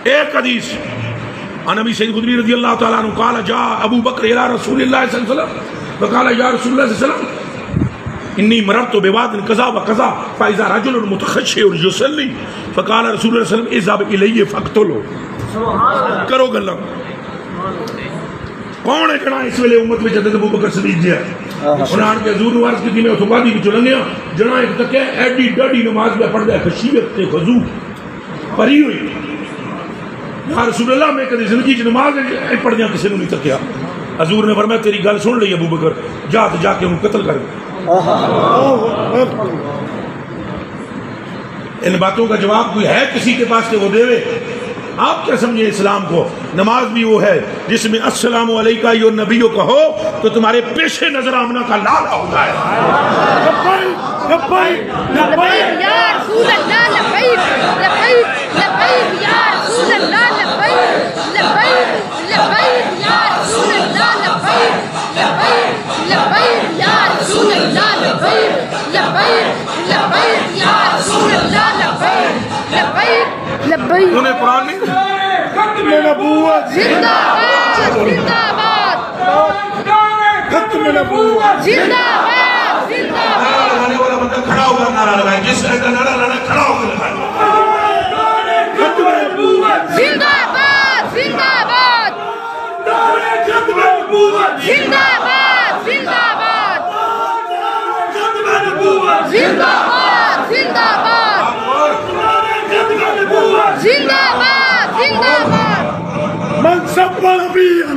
ایک حدیث عن ابی سعید خدری رضی اللہ تعالیٰ عنہ قال جاء ابو بکر الى رسول اللہ صلی اللہ علیہ وسلم فقال یا رسول اللہ صلی اللہ علیہ وسلم انی مررت بواد قضا وقضا فاذا رجل متخشع يصلي فقال رسول اللہ صلی اللہ علیہ وسلم اذهب الیہ فاقتلوا کرو گلا کون ہے جنا اس ویلے امت میں حضرت ابو بکر صدیق جی ہے انہاں آن کے حضور عرض کی میں اتوادی وچ لنگیا جنا ایک تکیا ایڈی ڈاڈی نماز میں پڑھدا ہے خشیت تے خضوع پری ہوئی یا رسول اللہ میں کدی زندگی چ نماز پڑھدیاں کسی نوں نہیں تکیا حضور نے فرمایا تیری گل سن لئی ابو بکر جا تے جا کے انہوں قتل کر ان باتوں کا جواب کوئی ہے کسی کے پاس کہ وہ دے آپ کیا سمجھیں اسلام کو نماز بھی وہ ہے جس میں السلام علیکہ ایھا نبیو کہو تو تمہارے پیش نظر آمنہ کا لالا ہوتا ہے لبیک لبیک لبیک یا رسول اللہ لبیک لبیک لبیک یا رسول اللہ لبیک لبیک لبیک یا رسول اللہ لبیک لبیک لبیک یا رسول اللہ لبیک لبیک لبیک یا رسول اللہ لبیک لبیک لبیک انہیں قرآن نہیں ختم نبوت زندہ باد زندہ باد ختم نبوت زندہ باد زندہ باد لگانے والا بندہ کھڑا ہو کر نعرہ لگائے جس کا نعرہ لگانا کھڑا ہو کر لگائے ختم نبوت زندہ باد زندہ باد ختم نبوت زندہ باد زندہ باد ختم نبوت زندہ باد زندہ باد ختم نبوت زندہ باد زندہ باد من سب نبيا